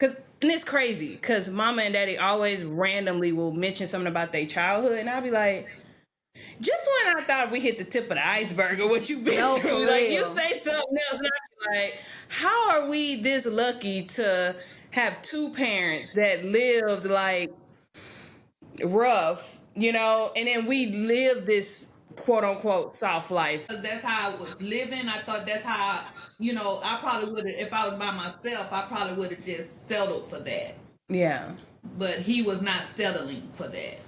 And it's crazy because mama and daddy always randomly will mention something about their childhood, and I'll be like, just when I thought we hit the tip of the iceberg of what you've been through, like you say something else, and I'll be like, how are we this lucky to have two parents that lived like rough, and then we live this quote unquote soft life? Because that's how I was living. I thought that's how, I probably would have, if I was by myself, I probably would have just settled for that. Yeah. But he was not settling for that.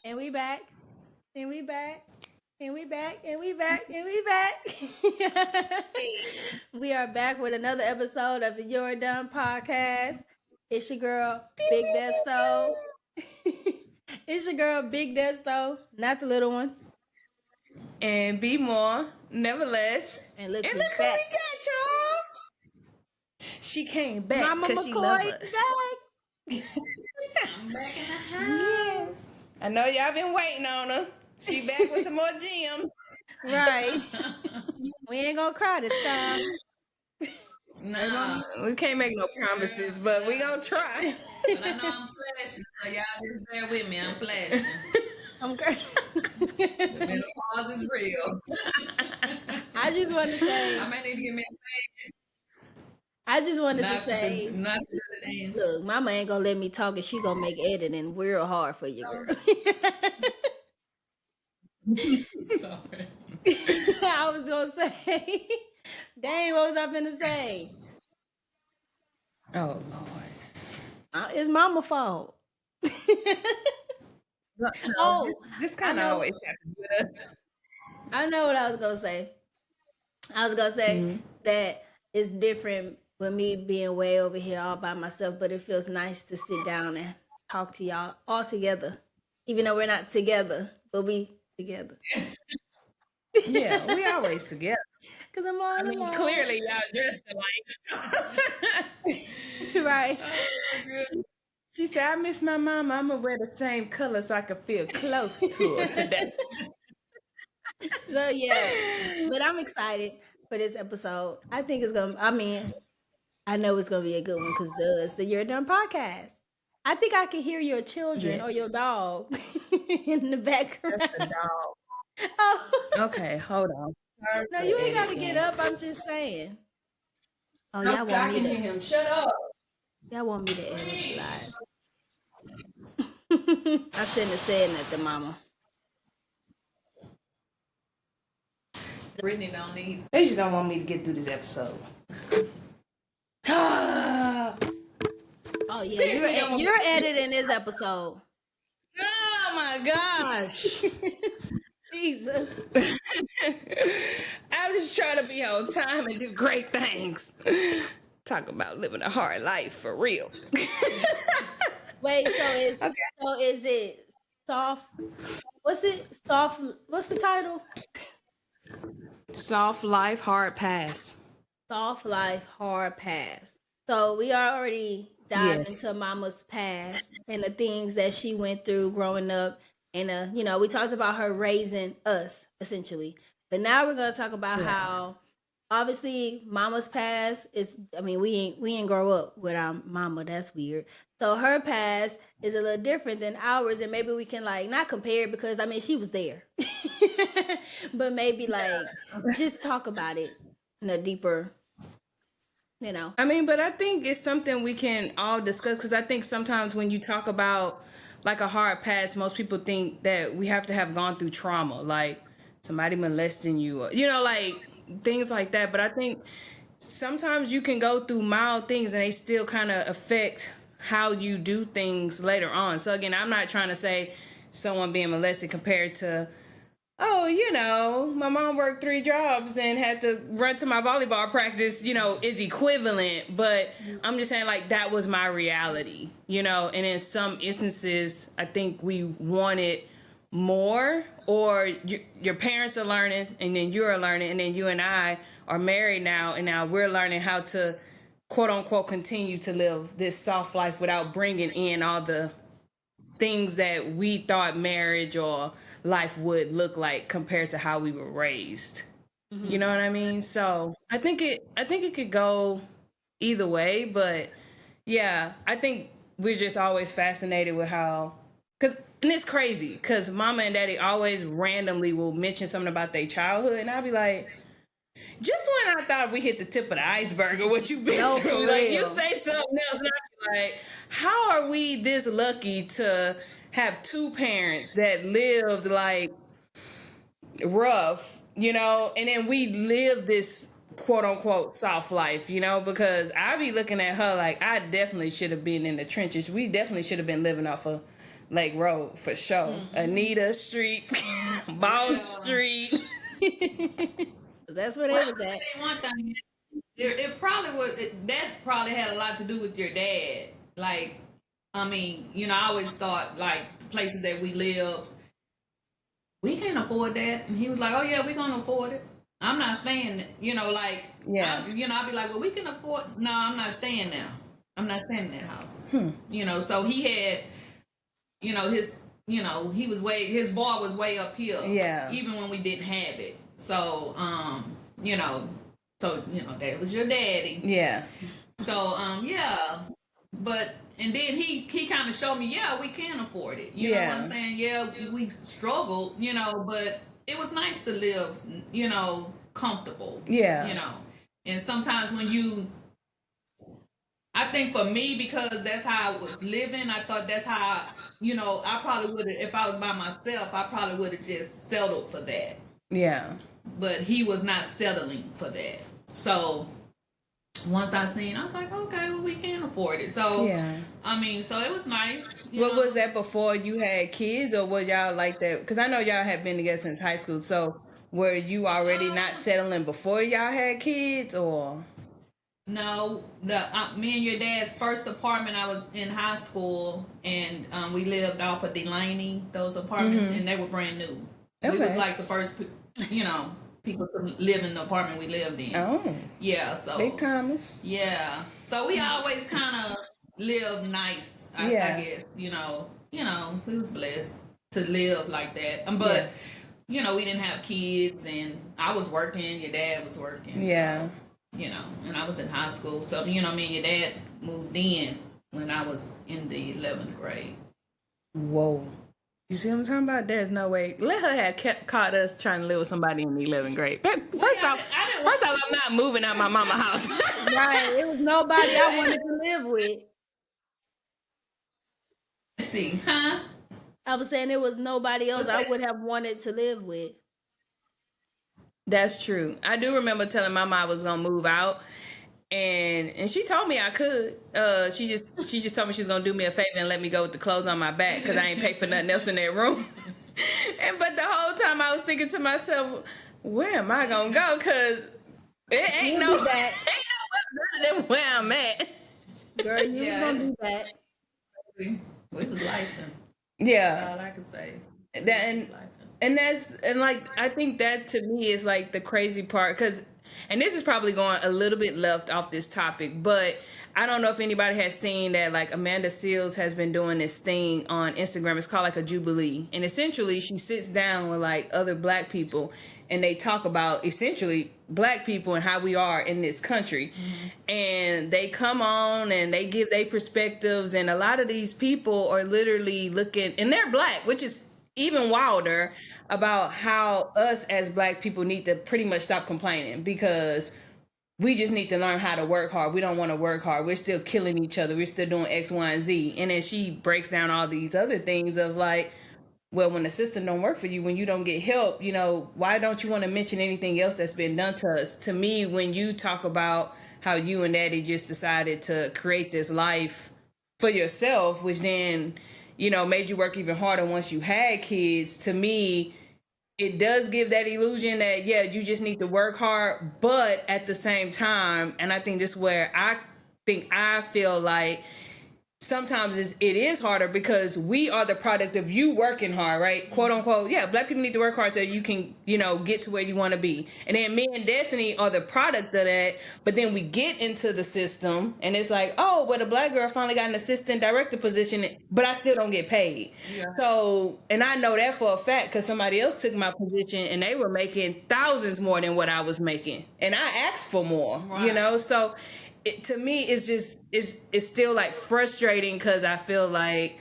And we back. And we back. And we back. And we back. And we back. We are back with another episode of the You're Done podcast. It's your girl, Big Desto. It's your girl, Big Desto, not the little one. And be more, nevertheless. And look who we got, y'all. She came back. Mama McCOy back. I'm back in the house. Yes. I know y'all been waiting on her. She back with some more gems. Right. We ain't gonna cry this time. No. We can't make no promises, but we gonna try. But I know I'm flashing, so y'all just bear with me. I'm flashing. I'm great. The menopause is real. I just want to say. I may need to get medicated. I just wanted to say, not to do the dance. Look, mama ain't gonna let me talk, and she gonna make editing real hard for you, girl. Sorry. I was gonna say, dang, what was I finna say? Oh Lord, it's mama fault. No, this kind of always happens with us. I know what I was gonna say. I was gonna say that it's different with me being way over here all by myself, but it feels nice to sit down and talk to y'all all together, even though we're not together, but we together. Yeah, we always together. Cause I'm all alone. Clearly y'all dressed alike. Right. She said, I miss my mom. I'm gonna wear the same color so I can feel close to her today. So yeah, but I'm excited for this episode. I think it's gonna, I know it's gonna be a good one because it's the You're Done podcast. I think I can hear your children or your dog in the background. That's the dog. Oh. Okay, hold on. No, you ain't gotta get up. I'm just saying. Oh, y'all want me to hear him. Shut up. Y'all want me to edit live. I shouldn't have said nothing, mama. Brittany don't need. They just don't want me to get through this episode. Oh yeah, you're editing this episode. Oh my gosh. Jesus. I'm just trying to be on time and do great things. Talk about living a hard life for real. Wait, so is it soft? What's it? Soft. What's the title? Soft life, hard pass. Soft life, hard pass. So we already dived into Mama's past and the things that she went through growing up. And, we talked about her raising us, essentially. But now we're going to talk about how, obviously, Mama's past is, we ain't grow up with our mama. That's weird. So her past is a little different than ours. And maybe we can, not compare it because, she was there. But maybe, just talk about it in a deeper, But I think it's something we can all discuss because I think sometimes when you talk about like a hard past, most people think that we have to have gone through trauma, like somebody molesting you, or, things like that. But I think sometimes you can go through mild things and they still kind of affect how you do things later on. So again, I'm not trying to say someone being molested compared to, my mom worked 3 jobs and had to run to my volleyball practice, is equivalent. But I'm just saying, that was my reality, and in some instances, I think we wanted more, or your parents are learning and then you're learning, and then you and I are married now, and now we're learning how to, quote unquote, continue to live this soft life without bringing in all the things that we thought marriage or life would look like compared to how we were raised. You know what I mean? So I think it could go either way, but yeah, I think we're just always fascinated with how, and it's crazy because mama and daddy always randomly will mention something about their childhood, and I'll be like, just when I thought we hit the tip of the iceberg of what you've been through, like you say something else, and I'll be like, how are we this lucky to have two parents that lived like rough, and then we live this quote unquote soft life, because I be looking at her like I definitely should have been in the trenches. We definitely should have been living off of Lake Road for sure. Anita Street, Boss Street. That's where they was at. One thing, it probably was. That probably had a lot to do with your dad. Like, I mean, I always thought like places that we lived, we can't afford that, and he was like, "Oh yeah, we're gonna afford it. I'm not staying." Like, yeah, I'd be like, "Well, we can afford." No, I'm not staying there. I'm not staying in that house. So he had, his, he was his bar was way up here. Yeah. Even when we didn't have it. So, that was your daddy. Yeah. So, yeah. But, and then he kind of showed me, yeah, we can afford it. You know what I'm saying? Yeah, we struggled, but it was nice to live, comfortable. Yeah. And sometimes when I think for me, because that's how I was living, I thought that's how, I probably would have, if I was by myself, I probably would have just settled for that. Yeah. But he was not settling for that. So once I seen, I was like, okay, well, we can afford it. So, yeah. I mean, so it was nice. Was that before you had kids, or was y'all like that? Because I know y'all had been together since high school. So were you already not settling before y'all had kids, or? No, me and your dad's first apartment, I was in high school, and we lived off of Delaney, those apartments, and they were brand new. Okay. We was like the first, people to live in the apartment we lived in. Oh. Yeah, so. Big timers. Yeah. So we always kind of lived nice, I guess. We was blessed to live like that. But, we didn't have kids, and I was working, your dad was working. Yeah. So, and I was in high school. So, me and your dad moved in when I was in the 11th grade. Whoa. You see what I'm talking about? There's no way. Let her have caught us trying to live with somebody in the 11th grade. First off, I'm not moving out my mama's house. Right. It was nobody I wanted to live with. Let's see. Huh? I was saying it was nobody else I would have wanted to live with. That's true. I do remember telling my mom I was going to move out. And she told me I could. She just told me she was gonna do me a favor and let me go with the clothes on my back because I ain't pay for nothing else in that room. But the whole time I was thinking to myself, where am I gonna go? Because it ain't no better than where I'm at. Girl, you was gonna do that. We was life. Yeah, that's all I can say. And I think that to me is like the crazy part because. And this is probably going a little bit left off this topic, but I don't know if anybody has seen that, like Amanda Seales has been doing this thing on Instagram. It's called like a Jubilee. And essentially she sits down with like other black people and they talk about essentially black people and how we are in this country. Mm-hmm. And they come on and they give their perspectives. And a lot of these people are literally looking, and they're black, which is even wilder, about how us as black people need to pretty much stop complaining because we just need to learn how to work hard. We don't want to work hard. We're still killing each other. We're still doing X, Y, and Z. And then she breaks down all these other things of like, well, when the system don't work for you, when you don't get help, why don't you want to mention anything else that's been done to us? To me, when you talk about how you and daddy just decided to create this life for yourself, which then made you work even harder once you had kids, to me, it does give that illusion that, yeah, you just need to work hard. But at the same time, and I think this is where I feel like sometimes it is harder because we are the product of you working hard, right? Quote unquote. Yeah, black people need to work hard so you can, get to where you want to be. And then me and Destiny are the product of that. But then we get into the system and it's like, oh, but a black girl finally got an assistant director position, but I still don't get paid. Yeah. So, and I know that for a fact because somebody else took my position and they were making thousands more than what I was making. And I asked for more, right. So to me, it's still like frustrating because I feel like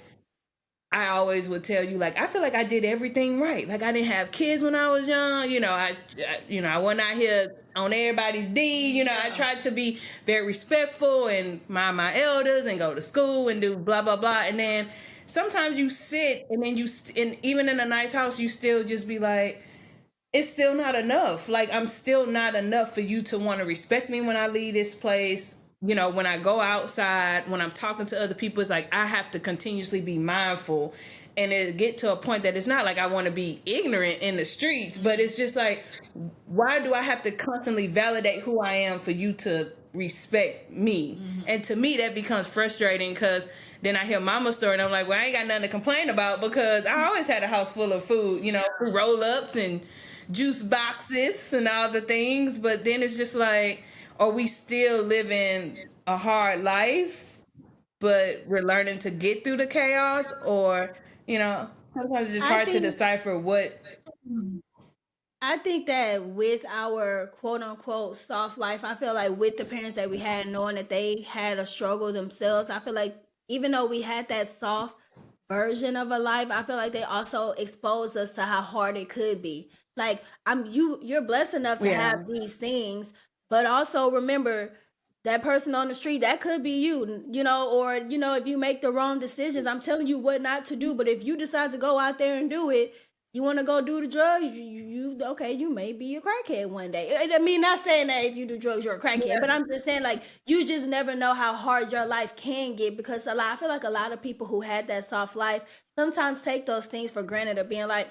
I always would tell you, like, I feel like I did everything right. Like I didn't have kids when I was young. I wasn't out here on everybody's D. I tried to be very respectful and mind my elders and go to school and do blah blah blah. And then sometimes you sit and then and even in a nice house, you still just be like, it's still not enough. Like, I'm still not enough for you to want to respect me when I leave this place. When I go outside, when I'm talking to other people, it's like I have to continuously be mindful. And it get to a point that it's not like I want to be ignorant in the streets, but it's just like, why do I have to constantly validate who I am for you to respect me? Mm-hmm. And to me, that becomes frustrating because then I hear mama's story and I'm like, well, I ain't got nothing to complain about because I always had a house full of food, roll-ups and juice boxes and all the things. But then it's just like, are we still living a hard life, but we're learning to get through the chaos? Or, sometimes it's just hard to decipher what. I think that with our quote unquote soft life, I feel like with the parents that we had, knowing that they had a struggle themselves, I feel like even though we had that soft version of a life, I feel like they also exposed us to how hard it could be. Like you're blessed enough to have these things, but also remember that person on the street, that could be you, or if you make the wrong decisions, I'm telling you what not to do. But if you decide to go out there and do it, you want to go do the drugs, you may be a crackhead one day. I mean, not saying that if you do drugs you're a crackhead, but I'm just saying, like, you just never know how hard your life can get, because I feel like a lot of people who had that soft life sometimes take those things for granted, of being like,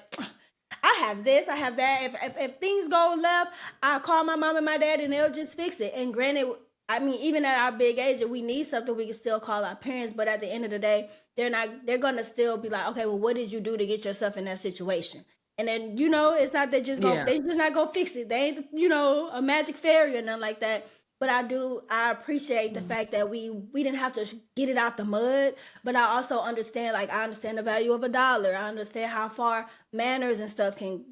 I have this, I have that. If things go left, I'll call my mom and my dad and they'll just fix it. And granted, I mean, even at our big age, if we need something, we can still call our parents. But at the end of the day, they're going to still be like, okay, well, what did you do to get yourself in that situation? And then, it's not they just they just not going to fix it. They ain't, a magic fairy or nothing like that. But I appreciate the fact that we didn't have to get it out the mud. But I also understand, I understand the value of $1. I understand how far manners and stuff can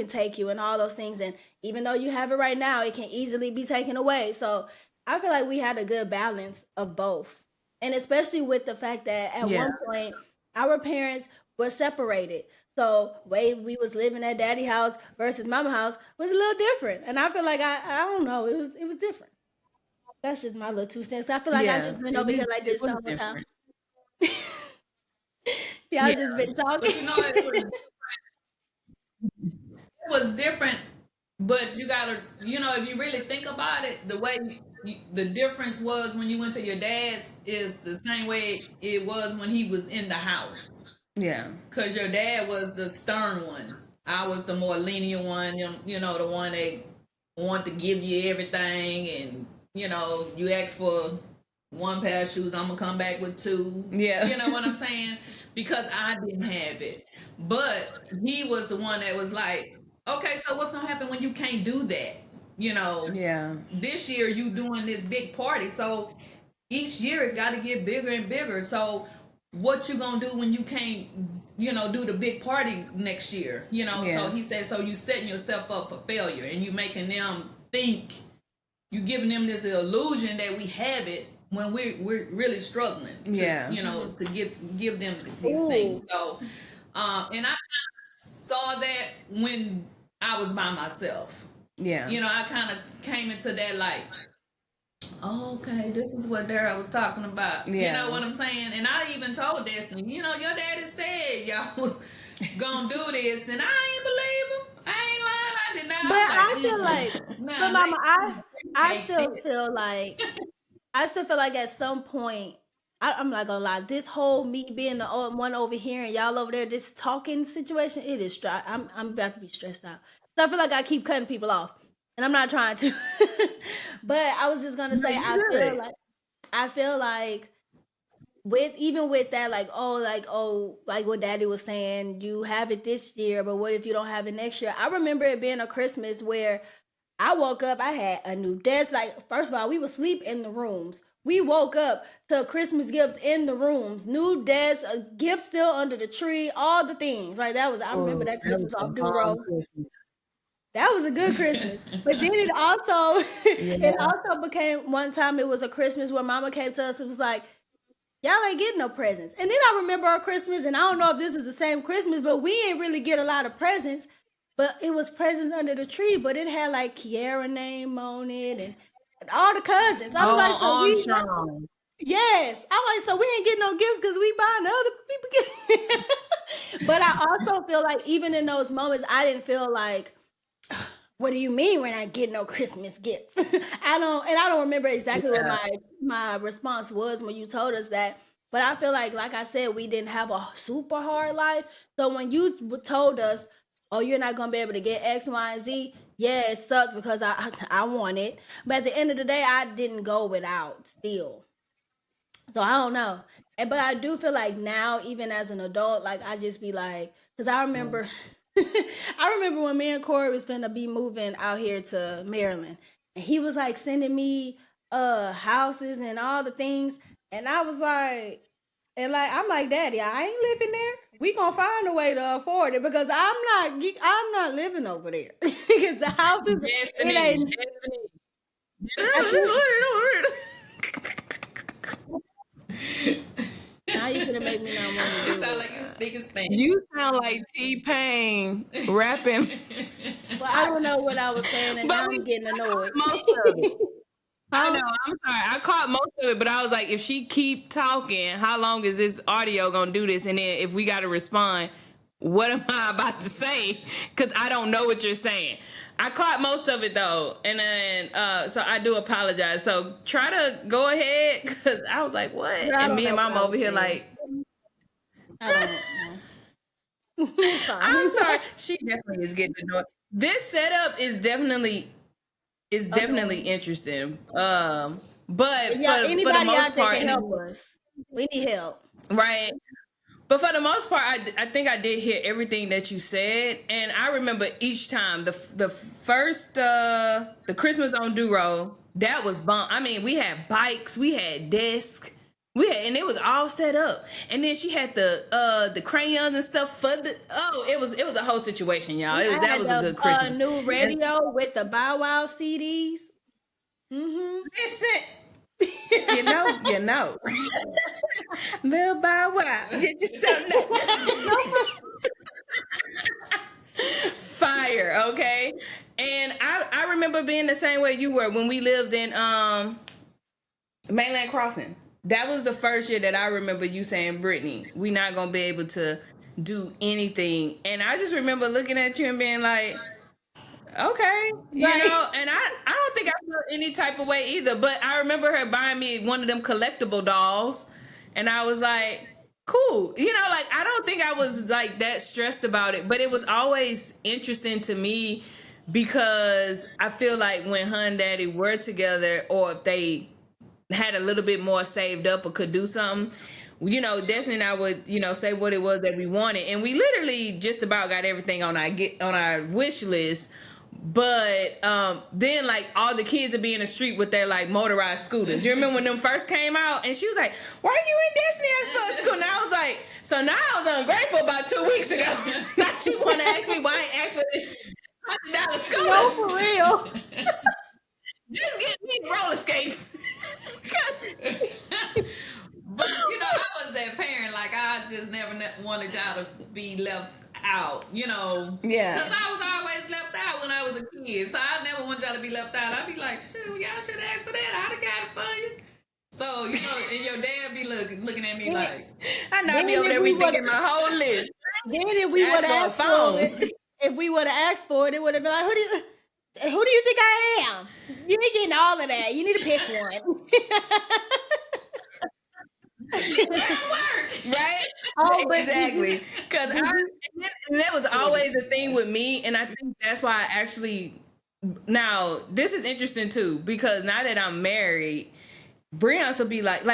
take you and all those things. And even though you have it right now, it can easily be taken away. So I feel like we had a good balance of both. And especially with the fact that at one point, our parents were separated. So way we was living at daddy house versus mama house was a little different. And I feel like I don't know, it was different. That's just my little 2 cents. I feel like I just been over here like this the whole time. Y'all just been talking. But it was different. But you gotta, if you really think about it, the way the difference was when you went to your dad's is the same way it was when he was in the house. Yeah. Because your dad was the stern one. I was the more lenient one, the one that wanted to give you everything, and, you ask for 1 pair of shoes, I'm going to come back with 2. Yeah. You know what I'm saying? Because I didn't have it. But he was the one that was like, okay, so what's going to happen when you can't do that? Yeah. This year you doing this big party. So each year it's got to get bigger and bigger. So what you going to do when you can't, do the big party next year? So he said, so you setting yourself up for failure, and you making them think, you giving them this illusion that we have it when we're really struggling to, to give them these things. So, and I saw that when I was by myself. Yeah. I kind of came into that like, oh, okay, this is what Dara was talking about. Yeah. You know what I'm saying? And I even told Destiny, your daddy said y'all was gonna do this, and I ain't believe him. I ain't lying. I did not. But I feel like, but Mama, I still feel like, at some point, I'm not gonna lie, this whole me being the one over here and y'all over there, this talking situation, it is I'm about to be stressed out. So I feel like I keep cutting people off, and I'm not trying to. But I was just gonna say, I feel like with that, like what Daddy was saying, you have it this year, but what if you don't have it next year? I remember it being a Christmas where I woke up, I had a new desk. Like, first of all, we would sleep in the rooms. We woke up to Christmas gifts in the rooms, new desk, a gift still under the tree, all the things, right? I remember that That was Christmas a off bomb Duro. Christmas. That was a good Christmas. But then it also, it Yeah. also became one time it was a Christmas where Mama came to us and was like, y'all ain't getting no presents. And then I remember our Christmas, and I don't know if this is the same Christmas, but we ain't really get a lot of presents. But it was presents under the tree, but it had like Kiara name on it and all the cousins. I was like, so we Armstrong. yes. I was like, so we ain't getting no gifts because we buying other people gifts. But I also feel like even in those moments, I didn't feel like, what do you mean we're not getting no Christmas gifts? I don't remember exactly what my response was when you told us that. But I feel like I said, we didn't have a super hard life. So when you told us, oh, you're not gonna be able to get X, Y, and Z, yeah, it sucked because I want it. But at the end of the day, I didn't go without still. So I don't know. But I do feel like now, even as an adult, like I just be like, because I remember, I remember when me and Corey was gonna be moving out here to Maryland, and he was like sending me houses and all the things, and I was like, and like I'm like, Daddy, I ain't living there. We gonna find a way to afford it because I'm not living over there because the houses it ain't. Now you gonna make me not want to You do sound it. like you speaking Spanish. You sound like T-Pain rapping. Well, I don't know what I was saying, and now But we I'm getting annoyed. most of it. I Huh? know. I'm sorry. I caught most of it, but I was like, if she keep talking, how long is this audio gonna do this? And then if we gotta respond, what am I about to say? Because I don't know what you're saying. I caught most of it though, and then so I do apologize. So try to go ahead, because I was like, what? Girl, I And don't me know and what Mama I over was here saying. like, I don't know. It's fine. I'm sorry. She definitely is getting annoyed. This setup is definitely Annoying. interesting. But If y'all, for the anybody most out there part, can help us. We need help. right. But for the most part, I think I did hear everything that you said, and I remember each time the first the Christmas on Duro, that was bomb. I mean, we had bikes, we had desks, and it was all set up, and then she had the crayons and stuff for the it was a whole situation, y'all. I That had was a good the Christmas. new And radio with the Bow Wow CDs. Mm-hmm. listen, if you know, you know. Little Bow Wow, you just don't know. Fire, okay? And I remember being the same way you were when we lived in Mainland Crossing. That was the first year that I remember you saying, Brittany, we not gonna be able to do anything. And I just remember looking at you and being like, okay, you Right. know, and I don't think I felt any type of way either, but I remember her buying me one of them collectible dolls, and I was like, cool, you know, like I don't think I was like that stressed about it, but it was always interesting to me because I feel like when her and Daddy were together, or if they had a little bit more saved up or could do something, you know, Destiny and I would, you know, say what it was that we wanted, and we literally just about got everything on our wish list. But then like all the kids would be in the street with their like motorized scooters. You remember when them first came out? And she was like, "Why are you in Destiny as for school?" And I was like, "So now I was ungrateful about 2 weeks ago." Not you want to ask me why I ain't asked for this $100 scooter? No, for real. Just get me roller skates. But you know, I was that parent. Like I just never wanted y'all to be left out. You know, Yeah. Because I was always left out when I was a kid, so I never wanted y'all to be left out. I'd be like, shoot, y'all should have asked for that. I'd have got it for you. So you know, and your dad be looking at me like, I know I'd be over there rethinking my whole list. Then if we would have asked for it, it would have been like, who do you think I am? You ain't getting all of that. You need to pick one. Right? Oh, but exactly. Because and that was always a thing with me, and I think that's why I actually. Now this is interesting too, because now that I'm married, Brian's will be like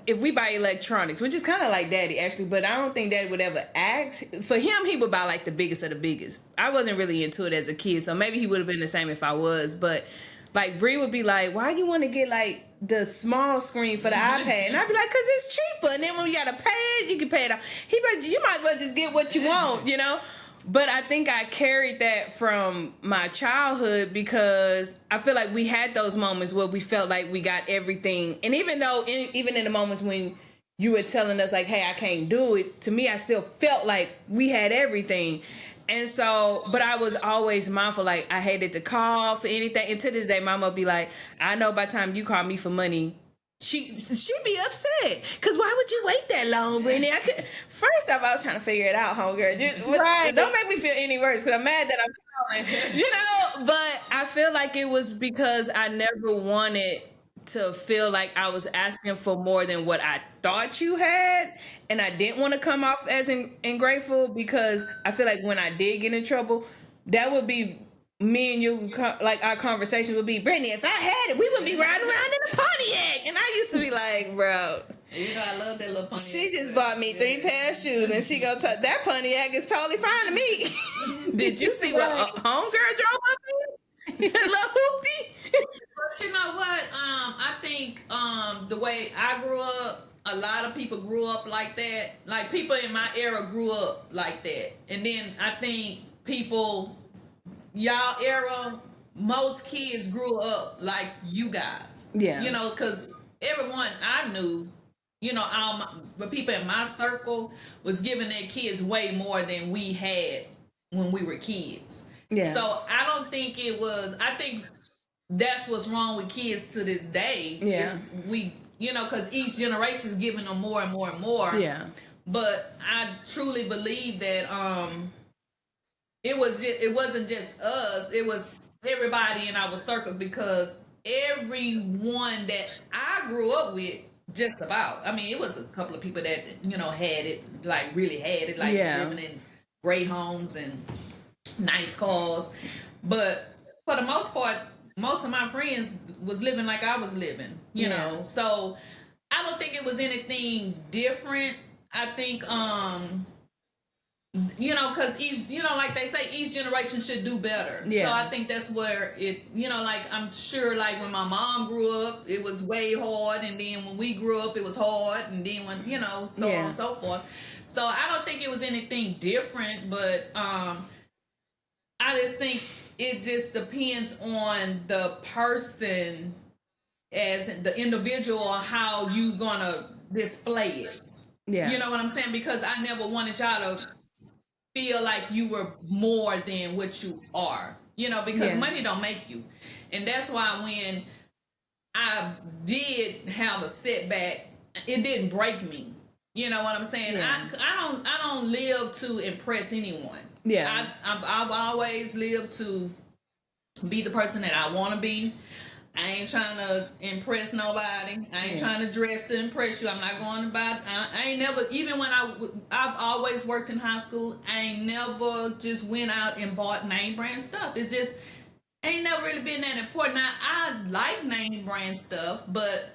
if we buy electronics, which is kind of like Daddy actually, but I don't think Daddy would ever ask. For him, he would buy like the biggest of the biggest. I wasn't really into it as a kid, so maybe he would have been the same if I was. But like Bri would be like, "Why do you want to get like the small screen for the iPad?" And I'd be like, "Cause it's cheaper, and then when you gotta pay it, you can pay it off." He'd be like, "You might as well just get what you want," you know. But I think I carried that from my childhood because I feel like we had those moments where we felt like we got everything. And even though, even in the moments when you were telling us like, hey, I can't do it, to me, I still felt like we had everything. And so, but I was always mindful, like I hated to call for anything. And to this day, Mama would be like, I know by the time you call me for money, she'd be upset because why would you wait that long, Brittany? First off, I was trying to figure it out, homegirl. Right. Don't make me feel any worse because I'm mad that I'm calling, you know. But I feel like it was because I never wanted to feel like I was asking for more than what I thought you had, and I didn't want to come off as ungrateful because I feel like when I did get in trouble, that would be me and you, like our conversations would be, Brittany, if I had it, we would be riding around in a Pontiac. And I used to be like, bro, you know, I love that little Pontiac. She just bought me 3 pair of shoes and she gonna that Pontiac is totally fine to me. Did you see what homegirl drove up in? Little hoopty. But you know what? I think the way I grew up, a lot of people grew up like that. Like people in my era grew up like that. And then I think people, y'all era, most kids grew up like you guys. Yeah. You know, because everyone I knew, you know, the people in my circle was giving their kids way more than we had when we were kids. Yeah. So I don't think it was, I think that's what's wrong with kids to this day. Yeah. We, you know, because each generation is giving them more and more and more. Yeah. But I truly believe that it wasn't just us, it was everybody in our circle, because everyone that I grew up with, just about, I mean, it was a couple of people that, you know, had it, like really had it, like living in great homes and nice cars. But for the most part, most of my friends was living like I was living, you know. So I don't think it was anything different. I think you know, because each, you know, like they say, each generation should do better. So I think that's where it, you know, like I'm sure like when my mom grew up, it was way hard, and then when we grew up, it was hard, and then when, you know, so on and so forth. So I don't think it was anything different, but I just think it just depends on the person, as the individual, how you gonna display it. You know what I'm saying? Because I never wanted y'all to feel like you were more than what you are, you know, because money don't make you. And that's why when I did have a setback, it didn't break me. You know what I'm saying? I don't live to impress anyone. I've always lived to be the person that I want to be. I ain't trying to impress nobody. I ain't trying to dress to impress you. I'm not going to buy. I ain't never, even when I've always worked in high school, I ain't never just went out and bought name brand stuff. It just ain't never really been that important. Now, I like name brand stuff, but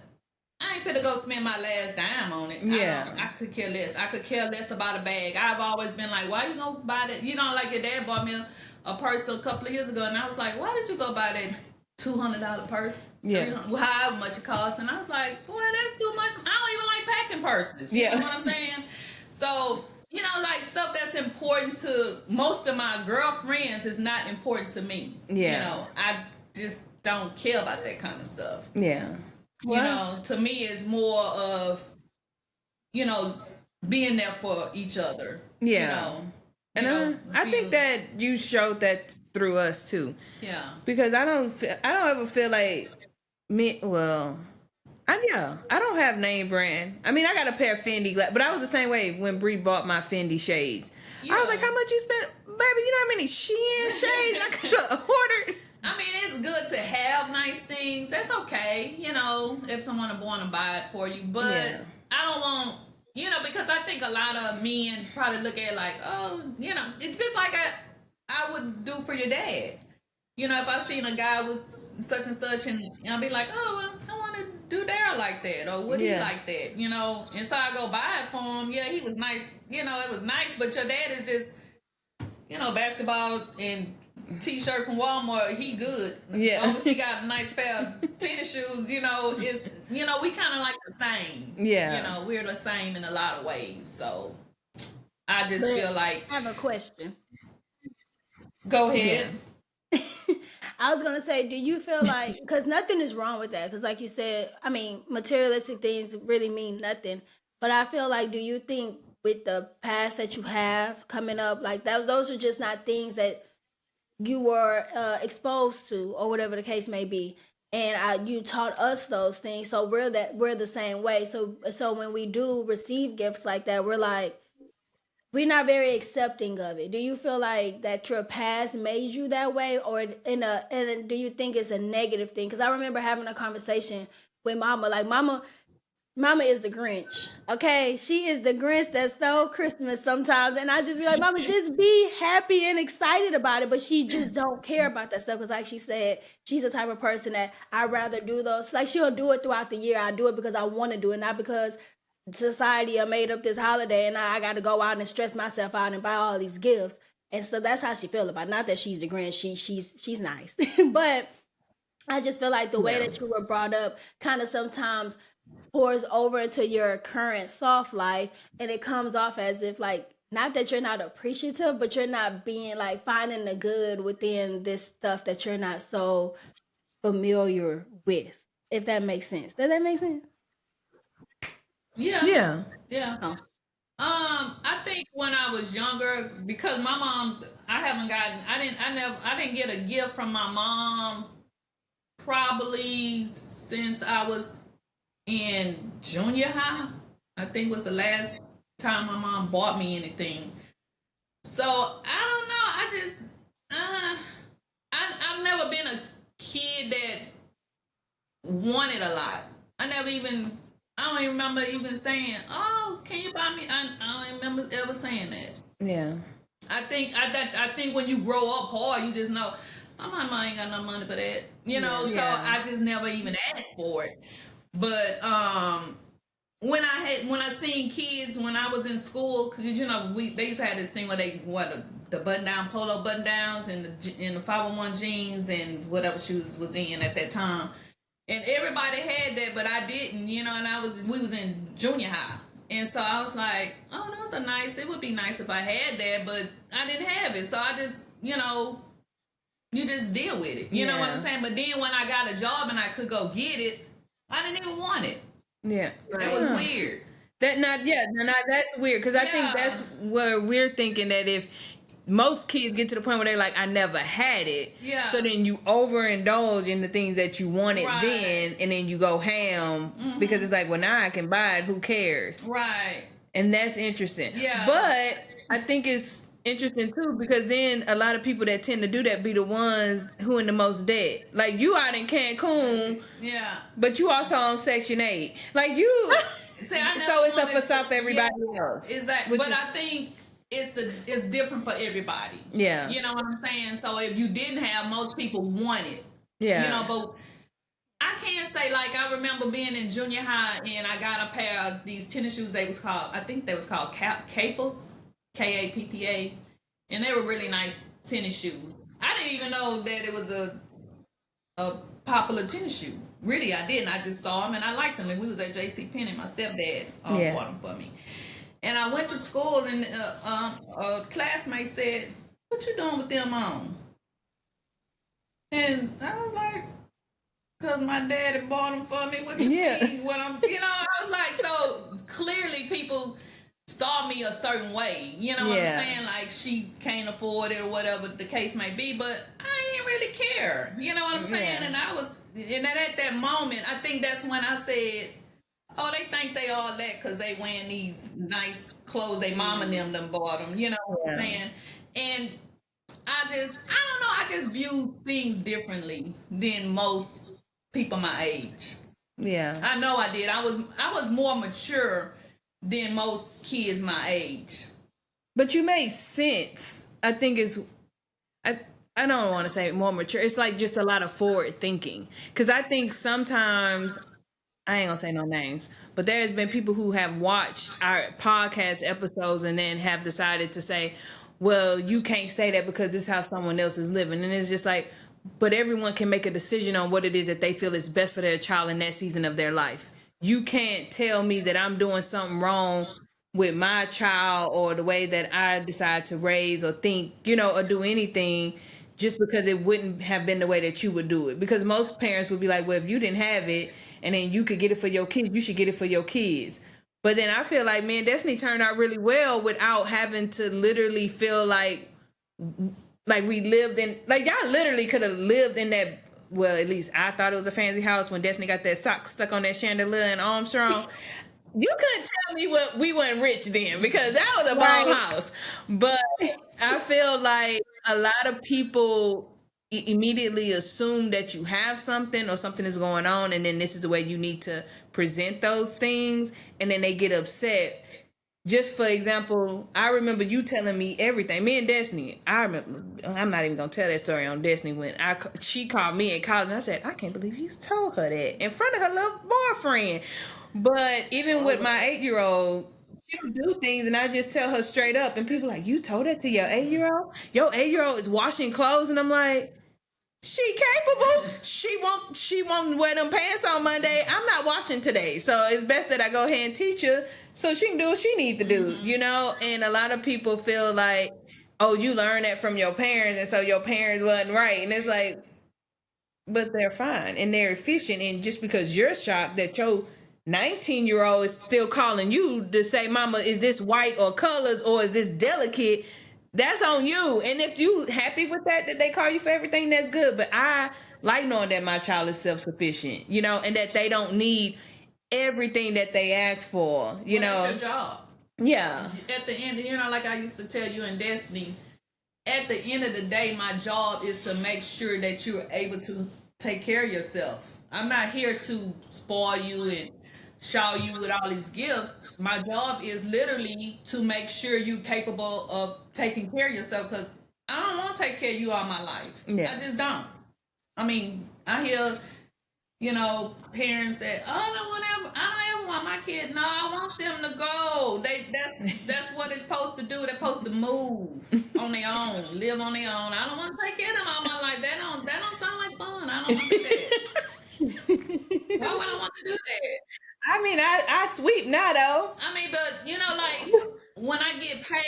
I ain't finna go spend my last dime on it. I could care less. I could care less about a bag. I've always been like, why you gonna buy that? You know, like your dad bought me a purse a couple of years ago, and I was like, why did you go buy that $200 purse? However much it costs. And I was like, boy, that's too much. I don't even like packing purses. You know what I'm saying? So, you know, like stuff that's important to most of my girlfriends is not important to me. You know, I just don't care about that kind of stuff. You know, to me, it's more of, you know, being there for each other. You know, I think that you showed that through us too. Because I don't ever feel like me. Well, I don't have name brand. I mean, I got a pair of Fendi, but I was the same way when Brie bought my Fendi shades. I was like, how much you spent, baby? You know how many Shein shades I could have ordered? I mean, it's good to have nice things. That's okay, you know, if someone want to buy it for you. But I don't want, you know, because I think a lot of men probably look at it like, oh, you know, it's just like I would do for your dad. You know, if I seen a guy with such and such, and I'll be like, oh, well, I want to do Daryl like that? Or would he like that? You know, and so I go buy it for him. Yeah, he was nice. You know, it was nice, but your dad is just, you know, basketball and t-shirt from Walmart, he good. Yeah. As long as he got a nice pair of tennis shoes, you know, it's, you know, we kind of like the same. Yeah. You know, we're the same in a lot of ways. So I just feel like. I have a question. Go ahead. Yeah. I was going to say, do you feel like, because nothing is wrong with that, because like you said, I mean, materialistic things really mean nothing. But I feel like, do you think with the past that you have coming up, like those are just not things that you were exposed to, or whatever the case may be, and you taught us those things, so we're the same way. So when we do receive gifts like that, we're not very accepting of it. Do you feel like that your past made you that way, or and do you think it's a negative thing? Because I remember having a conversation with Mama, like Mama is the Grinch, okay? She is the Grinch that stole Christmas sometimes. And I just be like, Mama, just be happy and excited about it. But she just don't care about that stuff. Because like she said, she's the type of person that I'd rather do those. Like, she'll do it throughout the year. I do it because I want to do it, not because society made up this holiday and I got to go out and stress myself out and buy all these gifts. And so that's how she feels about it. Not that she's the Grinch. She's nice. But I just feel like the way that you were brought up kind of sometimes pours over into your current soft life, and it comes off as if, like, not that you're not appreciative, but you're not being like finding the good within this stuff that you're not so familiar with, if that makes sense. Does that make sense? Yeah. Oh. I think when I was younger, because my mom, I didn't get a gift from my mom probably since I was in junior high. I think was the last time my mom bought me anything. So I don't know. I just I've never been a kid that wanted a lot. I don't even remember even saying, "Oh, can you buy me?" I don't remember ever saying that. Yeah. I think when you grow up hard, you just know, my mama ain't got no money for that. You know, so I just never even asked for it. But when I seen kids when I was in school, cause you know they used to have this thing where they wore the button down polo button downs and the 501 jeans and whatever shoes was in at that time, and everybody had that, but I didn't. You know, and we was in junior high, and so I was like, oh, those are nice. It would be nice if I had that, but I didn't have it, so I just, you know, you just deal with it. You know what I'm saying? But then when I got a job and I could go get it, I didn't even want it. Yeah. It was weird. That's weird, because I think that's where we're thinking that if most kids get to the point where they're like, I never had it. Yeah. So then you overindulge in the things that you wanted then, and then you go ham because it's like, well, now I can buy it. Who cares? Right. And that's interesting. Yeah. But I think it's interesting too, because then a lot of people that tend to do that be the ones who in the most debt. Like, you out in Cancun, but you also on Section 8. Like, you See, so it's a facade for everybody else. Exactly. But I think it's different for everybody. Yeah. You know what I'm saying? So if you didn't have, most people want it. Yeah. You know, but I can't say, like, I remember being in junior high and I got a pair of these tennis shoes. I think they was called Kappas. Kappa, and they were really nice tennis shoes. I didn't even know that it was a popular tennis shoe. Really, I didn't. I just saw them and I liked them. And we was at J.C. Penney. My stepdad bought them for me. And I went to school and a classmate said, "What you doing with them on?" And I was like, "Cause my daddy bought them for me." What you mean? What I was like, so clearly people saw me a certain way, you know what I'm saying? Like, she can't afford it or whatever the case may be, but I didn't really care, you know what I'm saying? And at that moment, I think that's when I said, oh, they think they all that because they wearing these nice clothes they mama and them bought them, you know what I'm saying? And I don't know, I just view things differently than most people my age. Yeah. I know I did. I was more mature than most kids my age. But you made sense. I think I don't want to say more mature. It's like just a lot of forward thinking. Because I think sometimes I ain't gonna say no names, but there has been people who have watched our podcast episodes and then have decided to say, well, you can't say that because this is how someone else is living. And it's just like, but everyone can make a decision on what it is that they feel is best for their child in that season of their life. You can't tell me that I'm doing something wrong with my child or the way that I decide to raise or think, or do anything just because it wouldn't have been the way that you would do it. Because most parents would be like, well, if you didn't have it and then you could get it for your kids, you should get it for your kids. But then I feel like, man, Destiny turned out really well without having to literally feel like we lived in, like, y'all literally could have lived in that. Well, at least I thought it was a fancy house when Destiny got that sock stuck on that chandelier in Armstrong. You couldn't tell me what we weren't rich then, because that was a bomb house. But I feel like a lot of people immediately assume that you have something or something is going on, and then this is the way you need to present those things, and then they get upset. Just for example, I remember you telling me everything. Me and Destiny, I remember, I'm not even going to tell that story on Destiny, when she called me in college, and I said, I can't believe you told her that in front of her little boyfriend. But even with my 8-year-old, she would do things, and I just tell her straight up, and people are like, you told that to your 8-year-old? Your 8-year-old is washing clothes, and I'm like, she capable. She won't wear them pants on Monday. I'm not washing today. So it's best that I go ahead and teach her so she can do what she needs to do, And a lot of people feel like, oh, you learned that from your parents, and so your parents wasn't right. And it's like, but they're fine and they're efficient. And just because you're shocked that your 19-year-old is still calling you to say, mama, is this white or colors or is this delicate? That's on you. And if you happy with that they call you for everything, that's good. But I like knowing that my child is self-sufficient, and that they don't need everything that they ask for, That's your job. Yeah. At the end, like I used to tell you in Destiny, at the end of the day, my job is to make sure that you're able to take care of yourself. I'm not here to spoil you and shower you with all these gifts. My job is literally to make sure you're capable of taking care of yourself, because I don't want to take care of you all my life. I just don't. I mean, I hear, parents that, oh, I don't ever want my kid. No, I want them to go. That's what it's supposed to do. They're supposed to move on their own, live on their own. I don't want to take care of them all my life. That don't sound like fun. I don't want to do that. Why would I want to do that? I mean, I sweep now though. I mean, but like when I get paid,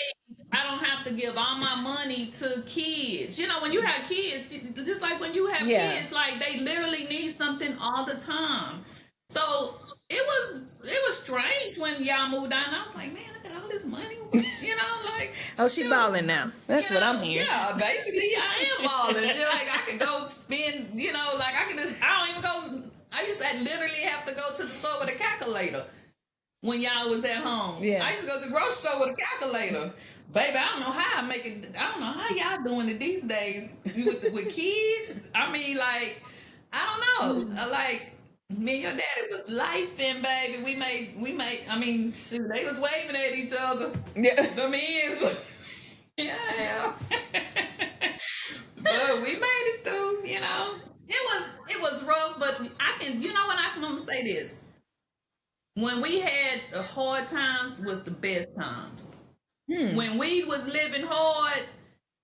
I don't have to give all my money to kids. When you have kids, just like when you have kids, like they literally need something all the time. So it was strange when y'all moved out, and I was like, man, I got all this money. Like, oh, she balling now. That's what I'm hearing. Yeah, basically I am balling. Like I can go spend, like I can just, I don't even go. I used to literally have to go to the store with a calculator when y'all was at home. Yeah. I used to go to the grocery store with a calculator. Baby, I don't know how I don't know how y'all doing it these days with kids. I mean, like, I don't know. Like, me and your daddy was lifing, baby. We made, I mean, shoot, they was waving at each other. Yeah. The men. Yeah. But we made it through, It was rough, but I can, what I'm gonna say this. When we had the hard times was the best times. When we was living hard,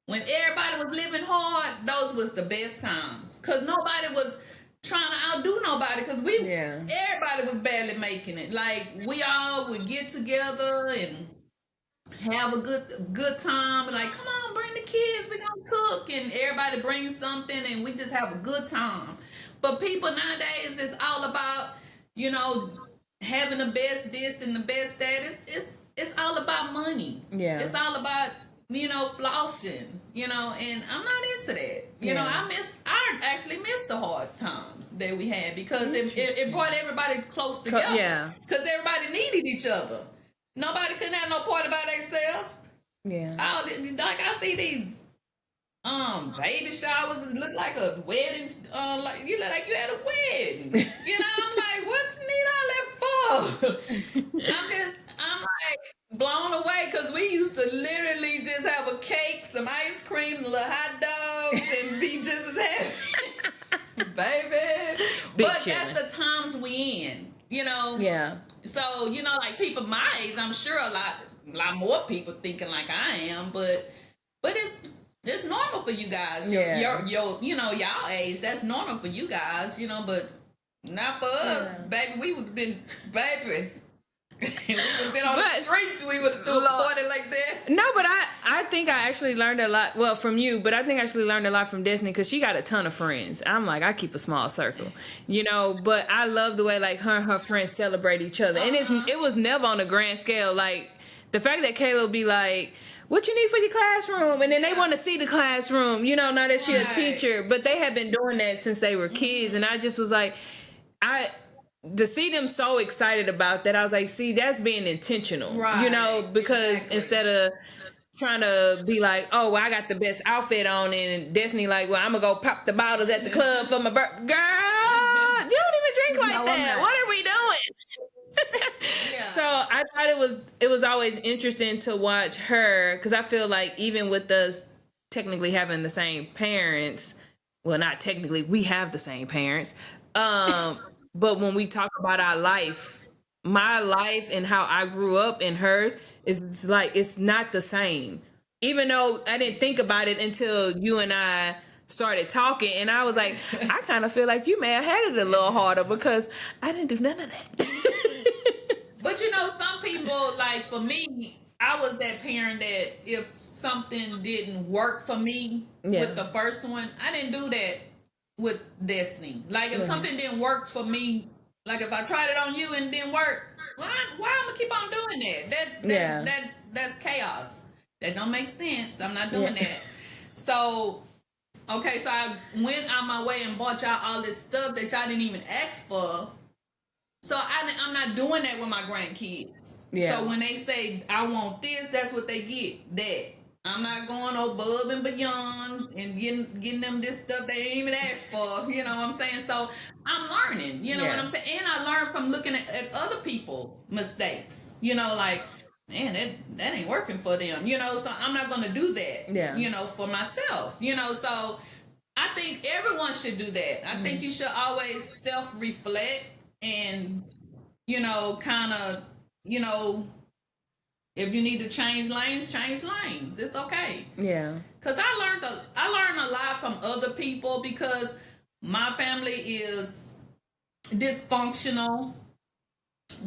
when everybody was living hard, those was the best times. Cause nobody was trying to outdo nobody, because everybody was barely making it. Like, we all would get together and have a good time. Like, come on, bring the kids, we gonna cook, and everybody brings something, and we just have a good time. But people nowadays, it's all about, having the best this and the best that. It's all about money. Yeah. It's all about, flossing, and I'm not into that. I actually missed the hard times that we had, because it brought everybody close together. Yeah. Because everybody needed each other. Nobody couldn't have no party by themselves. Yeah. Like, I see these baby showers that look like a wedding, like you look like you had a wedding. I'm like, what you need all that for? I'm like blown away, because we used to literally just have a cake, some ice cream, a little hot dogs, and be just as happy. Baby. But that's the times we in. you know. Yeah. So, you know, like people my age, I'm sure a lot more people thinking like I am, but it's normal for you guys. Your you know, y'all age, that's normal for you guys, you know, but not for us, baby. We would have been, baby. We would have been on the streets. We would have threw a party like that. No, but I think I actually learned a lot. Well, from you, but I think I actually learned a lot from Destiny because she got a ton of friends. I'm like, I keep a small circle, you know. But I love the way like her and her friends celebrate each other, and it was never on a grand scale. Like the fact that Kayla be like, what you need for your classroom? And then they want to see the classroom, you know, now that she's a teacher. But they have been doing that since they were kids. And I just was like, to see them so excited about that, I was like, see, that's being intentional, you know, because instead of trying to be like, oh, well, I got the best outfit on, and Destiny like, well, I'm going to go pop the bottles at the club for my birthday. Girl, you don't even drink like that. What are we doing? So I thought it was always interesting to watch her, because I feel like even with us technically having the same parents, well, not technically, we have the same parents, but when we talk about our life, my life and how I grew up and hers is like, it's not the same. Even though I didn't think about it until you and I started talking, and I was like, I kind of feel like you may have had it a little harder because I didn't do none of that. But you know, some people, like for me, I was that parent that if something didn't work for me with the first one, I didn't do that with Destiny. Like if something didn't work for me, like if I tried it on you and it didn't work, why I'm gonna keep on doing that? That's chaos. That don't make sense. I'm not doing that. So okay, so I went on my way and bought y'all all this stuff that y'all didn't even ask for. So I'm not doing that with my grandkids. So when they say I want this, that's what they get. That I'm not going above and beyond and getting them this stuff they ain't even asked for. You know what I'm saying? So I'm learning. You know what I'm saying? And I learned from looking at other people' mistakes. You know, like, man, that ain't working for them. You know, so I'm not going to do that. You know, for myself. You know, so I think everyone should do that. I think you should always self-reflect and, you know, kind of, you know, if you need to change lanes, change lanes. It's okay. Yeah. Because I learned a lot from other people because my family is dysfunctional.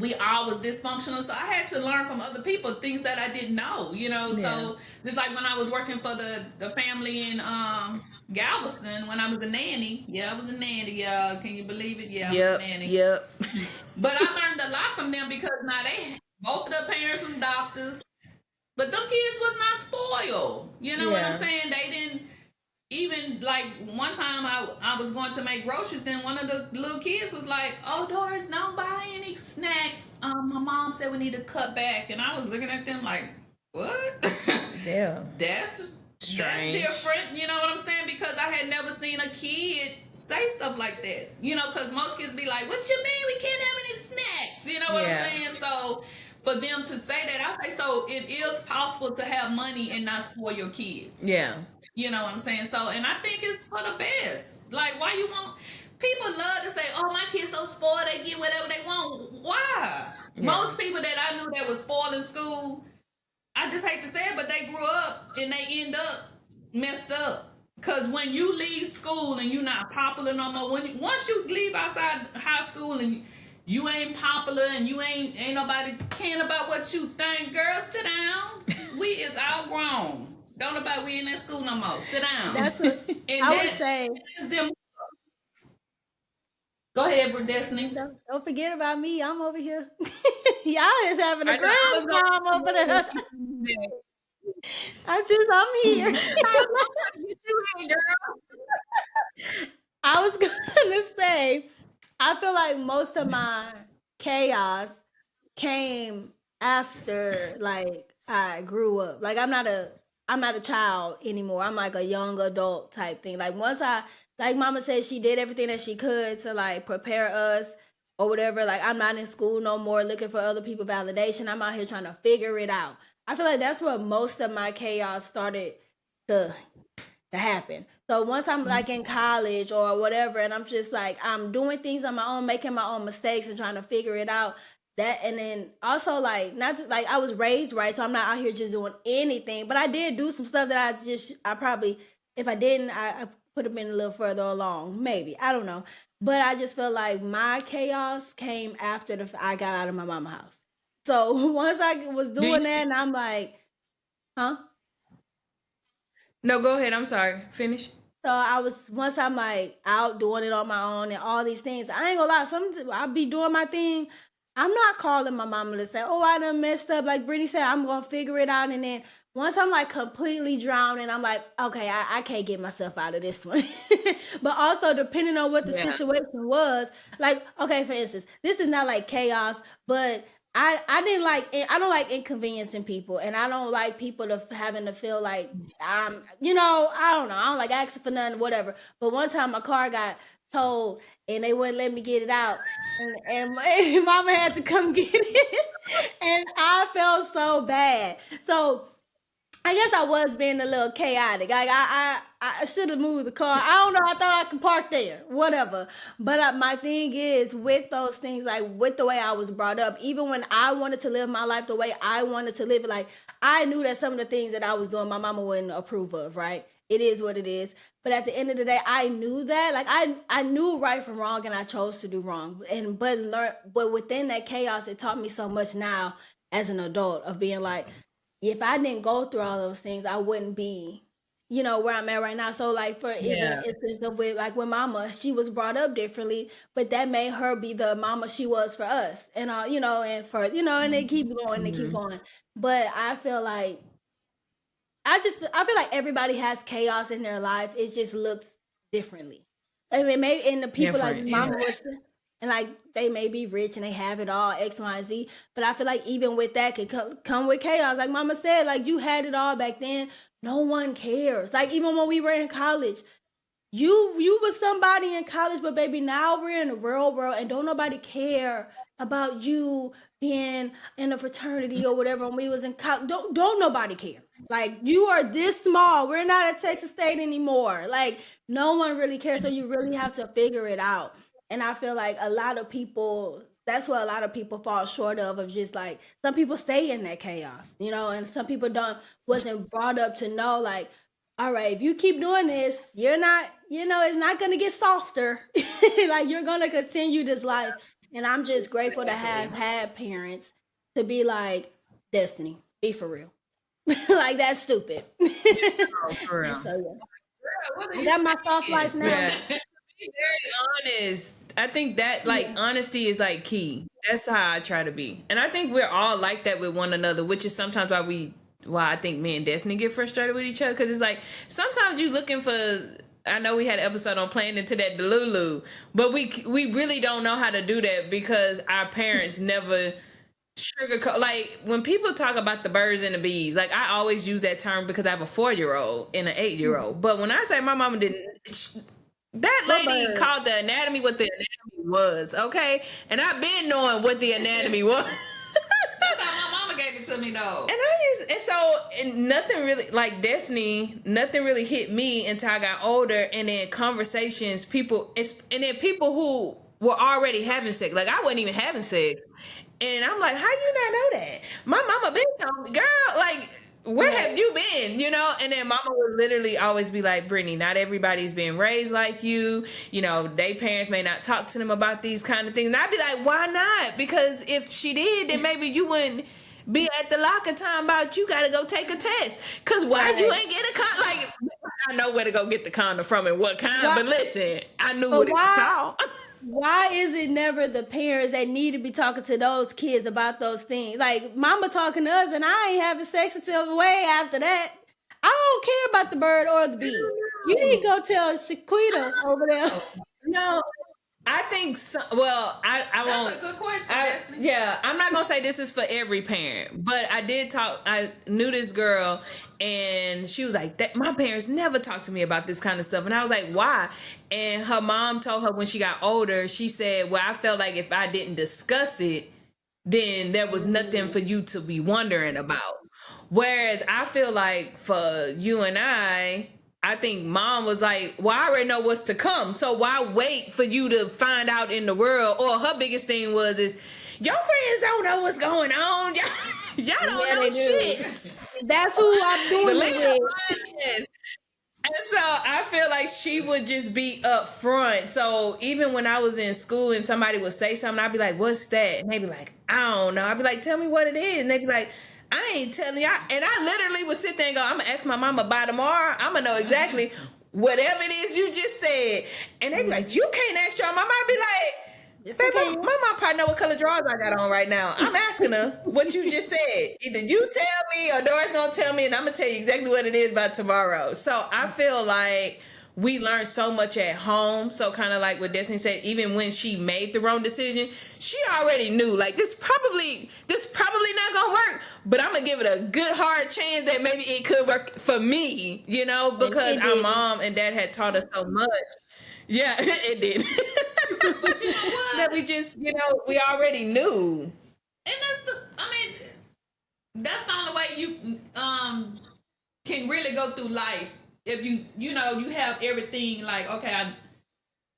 We all was dysfunctional. So I had to learn from other people things that I didn't know, you know. So just like when I was working for the family in Galveston, when I was a nanny. Yeah, I was a nanny, y'all. Can you believe it? Yeah, I was a nanny. But I learned a lot from them because now both of the parents was doctors, but them kids was not spoiled. You know what I'm saying? They didn't even, like, one time I was going to make groceries and one of the little kids was like, oh, Doris, don't buy any snacks. My mom said we need to cut back. And I was looking at them like, what? Yeah. That's different. You know what I'm saying? Because I had never seen a kid say stuff like that. You know, because most kids be like, what you mean we can't have any snacks? You know what I'm saying? So for them to say that, I say, so it is possible to have money and not spoil your kids. Yeah. You know what I'm saying? So, and I think it's for the best. Like, why you want... People love to say, oh, my kids so spoiled, they get whatever they want. Why? Most people that I knew that was spoiled in school, I just hate to say it, but they grew up and they end up messed up. Because when you leave school and you're not popular no more, once you leave outside high school and you ain't popular and you ain't nobody caring about what you think, girl, sit down. We is outgrown. Don't nobody, we in that school no more. Sit down. I would say. Them. Go ahead, Destiny. Don't forget about me. I'm over here. Y'all is having a grand time over there. I'm here. I was gonna say, I feel like most of my chaos came after like I grew up. Like I'm not a child anymore. I'm like a young adult type thing. Like once like mama said, she did everything that she could to like prepare us or whatever. Like I'm not in school no more looking for other people validation. I'm out here trying to figure it out. I feel like that's where most of my chaos started to to happen. So once I'm like in college or whatever, and I'm just like I'm doing things on my own, making my own mistakes and trying to figure it out. That and then also like not to, like I was raised right, so I'm not out here just doing anything. But I did do some stuff that I probably if I didn't I could have been a little further along, maybe I don't know. But I just feel like my chaos came after I got out of my mama house. So once I was Do doing you? that, and I'm like, huh? No, go ahead. I'm sorry. Finish. So I was once I'm like out doing it on my own and all these things. I ain't gonna lie, some I'll be doing my thing. I'm not calling my mama to say, "Oh, I done messed up." Like Brittany said, I'm gonna figure it out. And then once I'm like completely drowning, I'm like, "Okay, I can't get myself out of this one." But also depending on what the Yeah. situation was, like okay, for instance, this is not like chaos, but I didn't like I don't like inconveniencing people, and I don't like people to having to feel like I'm I don't know, I don't like asking for nothing, whatever. But one time my car got towed and they wouldn't let me get it out, and my mama had to come get it, and I felt so bad. So I guess I was being a little chaotic. Like I should have moved the car. I don't know. I thought I could park there, whatever. But my thing is with those things, like with the way I was brought up, even when I wanted to live my life the way I wanted to live it, like I knew that some of the things that I was doing, my mama wouldn't approve of. Right? It is what it is. But at the end of the day, I knew that. Like I knew right from wrong, and I chose to do wrong. But within that chaos, it taught me so much now as an adult of being like if I didn't go through all those things, I wouldn't be, where I'm at right now. So like for even Yeah. instance of with mama, she was brought up differently, but that made her be the mama she was for us. And and for and they keep going, they keep Mhm. going. But I feel like I feel like everybody has chaos in their life. It just looks differently. I mean, maybe and the people like Different. Mama Yeah. was, and like they may be rich and they have it all X, Y, and Z. But I feel like even with that could come with chaos. Like Mama said, like you had it all back then. No one cares. Like even when we were in college, you was somebody in college, but baby, now we're in the real world, and don't nobody care about you being in a fraternity or whatever. When we was in college, don't nobody care. Like you are this small. We're not at Texas State anymore. Like no one really cares. So you really have to figure it out. And I feel like a lot of people. That's what a lot of people fall short of just like some people stay in that chaos, and some people don't wasn't brought up to know like all right, if you keep doing this, you're not, it's not going to get softer. Like you're going to continue this life. And I'm just grateful to have Exactly. had parents to be like, Destiny, be for real. Like that's stupid. Oh, for real. So yeah. Girl, what are I you got my soft life thinking? now. Yeah. Be very honest. I think that like Yeah. honesty is like key. That's how I try to be. And I think we're all like that with one another, which is sometimes why I think me and Destiny get frustrated with each other. Cause it's like sometimes you looking for I know we had an episode on playing into that Delulu, but we really don't know how to do that because our parents never sugarcoat. Like when people talk about the birds and the bees, like I always use that term because I have a 4-year-old and an 8-year-old. But when I say my mama didn't, that What lady bird? called the anatomy what the anatomy was, okay? And I've been knowing what the anatomy was. That's how my mama gave it to me though. And nothing really like Destiny, nothing really hit me until I got older. And then conversations, and then people who were already having sex, like I wasn't even having sex, and I'm like, how you not know that? My mama been telling me, girl, like where have you been? And then mama would literally always be like, Brittany, not everybody's being raised like you. They parents may not talk to them about these kind of things. And I'd be like, why not? Because if she did, then maybe you wouldn't be at the locker time about you gotta go take a test. Cause why you ain't get a condom? Like I know where to go get the condom from and what kind, Why, but listen, I knew but what it was why? called. Why is it never the parents that need to be talking to those kids about those things? Like mama talking to us and I ain't having sex until way after that. I don't care about the bird or the bee. You need to go tell Shaquita over there. No, I think so. Well, I won't. That's a good question, Destiny. Yeah, I'm not gonna say this is for every parent, but I did talk. I knew this girl, and she was like, "That my parents never talked to me about this kind of stuff." And I was like, "Why?" And her mom told her when she got older, she said, "Well, I felt like if I didn't discuss it, then there was nothing for you to be wondering about." Whereas I feel like for you and I I think mom was like, well, I already know what's to come. So why wait for you to find out in the world? Or her biggest thing is your friends don't know what's going on. Y'all don't know shit. That's who I'm doing it with. And so I feel like she would just be up front. So even when I was in school and somebody would say something, I'd be like, what's that? And they'd be like, I don't know. I'd be like, tell me what it is. And they'd be like, I ain't telling y'all. And I literally would sit there and go, I'm going to ask my mama by tomorrow. I'm going to know exactly whatever it is you just said. And they'd be like, you can't ask your mama. I'd be like, baby, my mom probably know what color drawers I got on right now. I'm asking her what you just said. Either you tell me or Dora's gonna tell me, and I'm gonna tell you exactly what it is by tomorrow. So I feel like we learned so much at home. So kind of like what Destiny said, even when she made the wrong decision, she already knew like this probably not gonna work, but I'm gonna give it a good hard chance that maybe it could work for me, because our mom and dad had taught us so much. Yeah, it did. But you know what? That we just, we already knew. And that's the only way you can really go through life. If you have everything like, okay,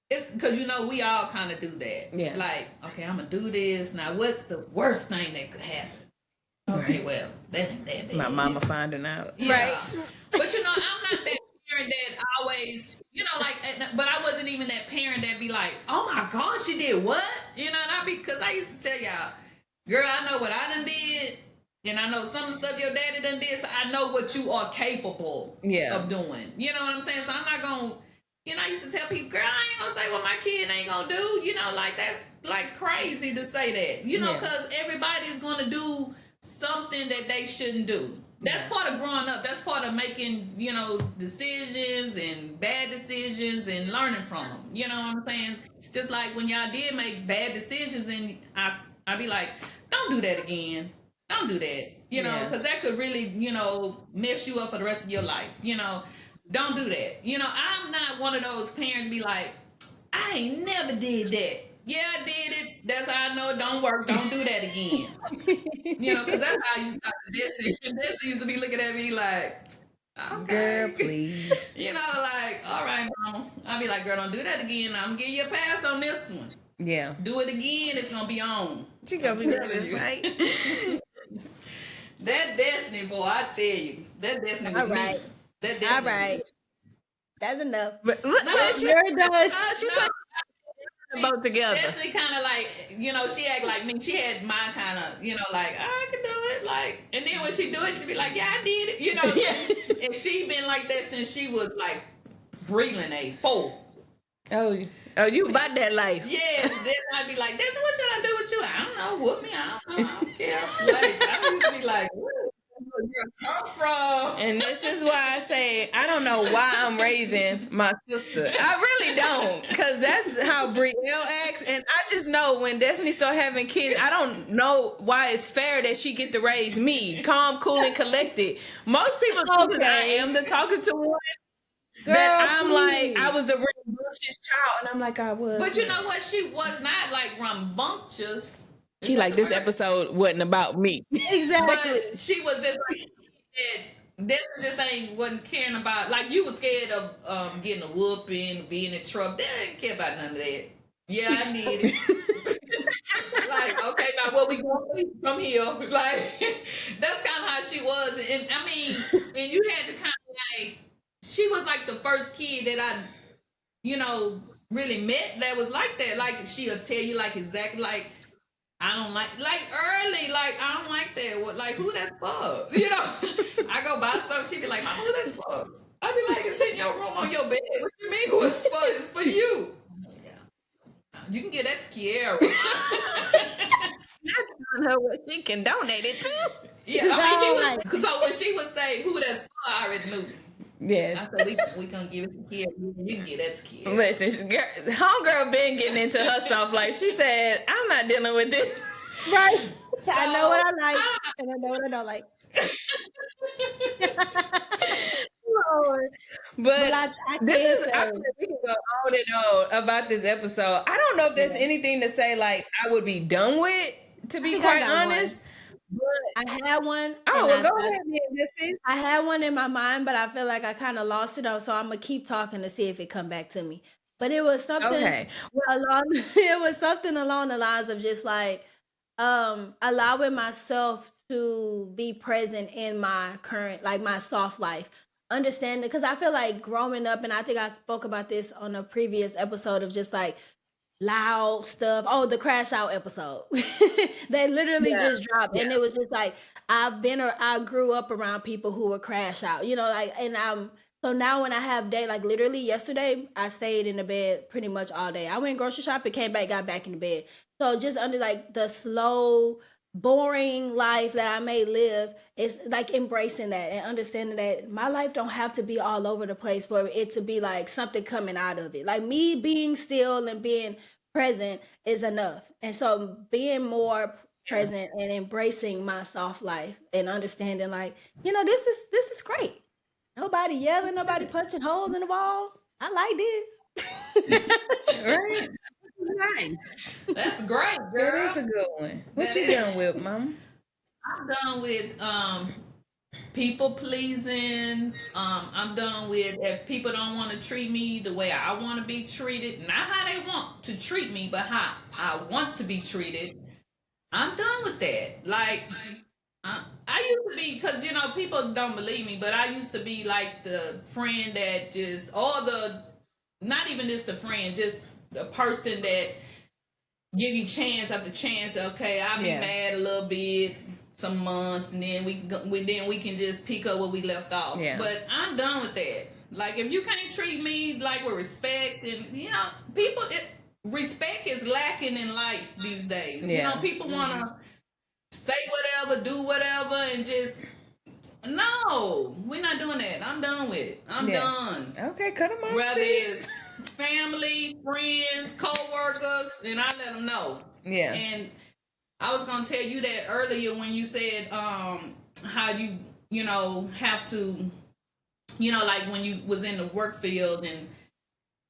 it's because we all kind of do that. Yeah. Like, okay, I'm gonna do this. Now, what's the worst thing that could happen? Okay, well, that ain't that bad. My mama finding out. Yeah. Right. But I'm not that parent that always, but I wasn't even that parent that be like, oh my God, she did what? And because I used to tell y'all, girl, I know what I done did, and I know some of the stuff your daddy done did, so I know what you are capable of doing. You know what I'm saying? So I'm not gonna, I used to tell people, girl, I ain't gonna say what my kid ain't gonna do. That's like crazy to say that, because everybody's gonna do something that they shouldn't do. That's part of growing up. That's part of making, decisions and bad decisions and learning from them. You know what I'm saying? Just like when y'all did make bad decisions, and I be like, don't do that again. Don't do that. Because that could really, mess you up for the rest of your life. Don't do that. I'm not one of those parents be like, I ain't never did that. Yeah, I did it. That's how I know it don't work. Don't do that again. Because that's how I used to talk to Destiny. Destiny used to be looking at me like, okay. Girl, please. Like, all right, mama. I'll be like, girl, don't do that again. I'm giving you a pass on this one. Yeah. Do it again, it's going to be on. She going to be telling you. Right? That Destiny, boy, I tell you. That Destiny was me. That Destiny. All right. That's enough. But you're done. Both together. Destiny kind of like, she act like me. She had my kind of, like, I can do it. Like, and then when she do it, she be like, yeah, I did it. And she been like that since she was like breathing a 4. Oh, you about that life. Yeah. Then I'd be like, Destiny, what should I do with you? I don't know. Whoop me. I don't know. I don't care. Like, I used to be like, where you come from? And this is why I say I don't know why I'm raising my sister. I really don't, because that's how Brielle acts. And I just know when Destiny start having kids, I don't know why it's fair that she get to raise me, calm, cool, and collected. Most people think that I am the talking to one. Girl, that I'm like, I was the rambunctious child, and I'm like, I was. But you know what? She was not like rambunctious. She like, this episode wasn't about me. Exactly. But she was just like, this just wasn't caring about, like, you was scared of getting a whooping, being in trouble. They didn't care about none of that. Yeah, I did it. Like, okay, now what we going from here? Like, that's kind of how she was. And I mean, and you had to kind of like, she was like the first kid that I, really met that was like that. Like, she'll tell you like exactly like, I don't like early, like, I don't like that. What, like, who that's for? I go buy something, she be like, Mom, who that's for? I be like, it's in your room on your bed. What you mean who it's for? It's for you. Yeah. You can get that to Kiara. Not telling her what she can donate it to. Yeah, I mean, so when she would say who that's for, I already knew. Yeah. I said, we gonna give it to Kiara. You can get that to Kiara. Listen, homegirl been getting into her soft life. She said, I'm not dealing with this. Right. So, I know what I like, and I know what I don't like. Lord. But I this is, I feel like we can go on and on about this episode. I don't know if there's anything to say, like, I would be done with, to be quite honest. I had one. Oh, And well, go ahead, sis. I had one in my mind, but I feel like I kind of lost it. So I'm gonna keep talking to see if it come back to me. But it was something Okay. along. It was something along the lines of just like allowing myself to be present in my current, like my soft life. Understanding, because I feel like growing up, and I think I spoke about this on a previous episode of just like loud stuff. Oh, the crash out episode. They literally just dropped. And it was just like I grew up around people who would crash out, like, and so now when I have day, like literally yesterday, I stayed in the bed pretty much all day. I went grocery shopping, came back, got back in the bed. So just under like the slow, boring life that I may live, it's like embracing that and understanding that my life don't have to be all over the place for it to be like something coming out of it. Like me being still and being present is enough. And so being more present and embracing my soft life and understanding like, this is great. Nobody yelling, nobody punching holes in the wall. I like this. Right. Nice. That's great, girl. That is a good one. What you done with, Mom? I'm done with people pleasing. I'm done with if people don't want to treat me the way I want to be treated, not how they want to treat me, but how I want to be treated. I'm done with that. Like I used to be, because people don't believe me, but I used to be like the friend that just, or the, not even just the friend, just the person that give you chance after chance. Okay, I'll be mad a little bit, some months, and then we can just pick up where we left off. Yeah. But I'm done with that. Like, if you can't treat me like with respect, and people, respect is lacking in life these days. Yeah. People want to say whatever, do whatever, and just, no, we're not doing that. I'm done with it. I'm done. Okay, cut them off. Whether it's family, friends, co-workers, and I let them know. Yeah. And I was going to tell you that earlier when you said how you have to, like when you was in the work field, and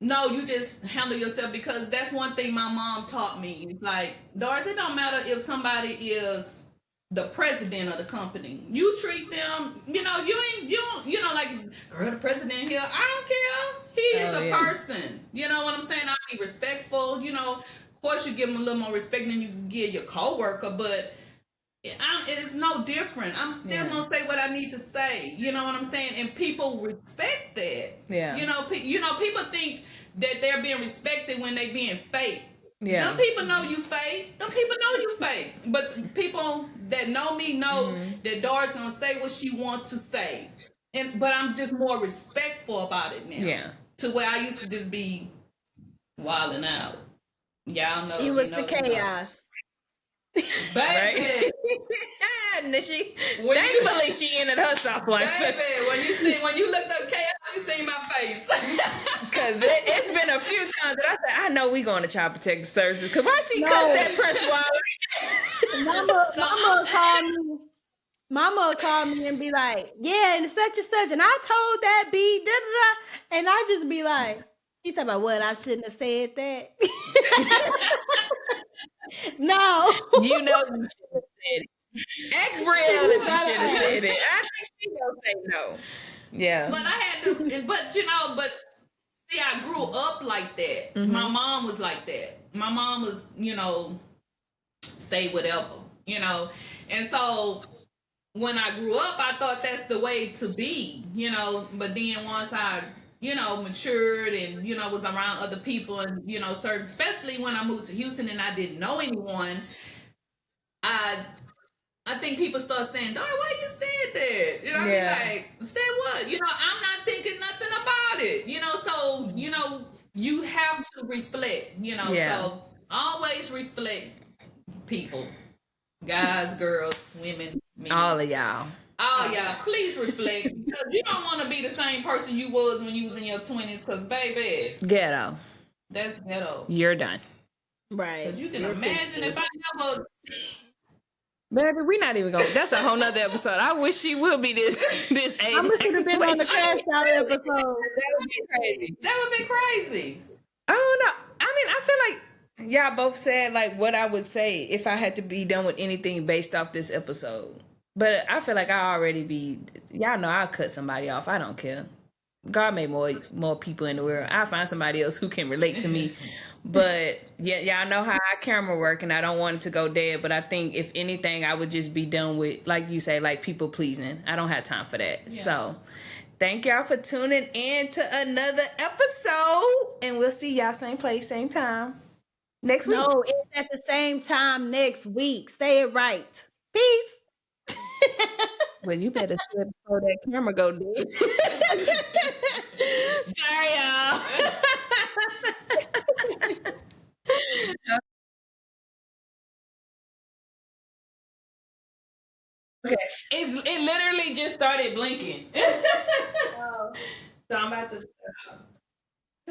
no, you just handle yourself, because that's one thing my mom taught me. It's like, Doris, it don't matter if somebody is the president of the company. You treat them, you don't, like, girl, the president here, I don't care. He is a person. You know what I'm saying? I'll be respectful. Of course, you give them a little more respect than you give your coworker, but it's no different. I'm still gonna say what I need to say. You know what I'm saying? And people respect that. Yeah. People think that they're being respected when they being fake. Yeah. Them people know you fake. Them people know you fake. But people that know me know that Doris gonna say what she wants to say. But I'm just more respectful about it now. Yeah. To where I used to just be wilding out. Y'all know. She was the chaos. Baby. Right? Thankfully she ended her soft life. Baby, when you looked up chaos, you seen my face. Because it's been a few times that I said, I know we going to Child Protective Services. Because why she cussed that person while Mama would call me and be like, yeah, and such and such, and I told that B, da da da, and I just be like, she's talking about what? I shouldn't have said that. No. You know you should have said it. Ask Brielle if you should have said it. I think she gonna say no. Yeah. But I had to, but see, I grew up like that. Mm-hmm. My mom was like that. My mom was, say whatever, And so when I grew up, I thought that's the way to be, But then once I, matured and, was around other people and, certain, especially when I moved to Houston and I didn't know anyone, I think people start saying, "Dora, why you said that?" I be like, "Say what?" I'm not thinking nothing about it. So you have to reflect. So always reflect, people, guys, girls, women, men. All of y'all. All y'all, please reflect, because you don't want to be the same person you was when you was in your 20s. Because baby, ghetto. That's ghetto. You're done. Right. Because you can imagine if I never. Baby, we're not even going. That's a whole nother episode. I wish she would be this age. I wish she'd have been on the crash out episode. That would be crazy. That would be crazy. I don't know. I mean, I feel like y'all both said like what I would say if I had to be done with anything based off this episode. But I feel like I already be. Y'all know I'll cut somebody off. I don't care. God made more people in the world. I'll find somebody else who can relate to me. But yeah, y'all know how our camera work, and I don't want it to go dead. But I think if anything, I would just be done with, like you say, like people pleasing. I don't have time for that. Yeah. So thank y'all for tuning in to another episode, and we'll see y'all same place, same time next week. No, it's at the same time next week. Say it right. Peace. Well, you better say it before that camera go dead. Sorry, y'all. Okay, it literally just started blinking. So I'm about to stop.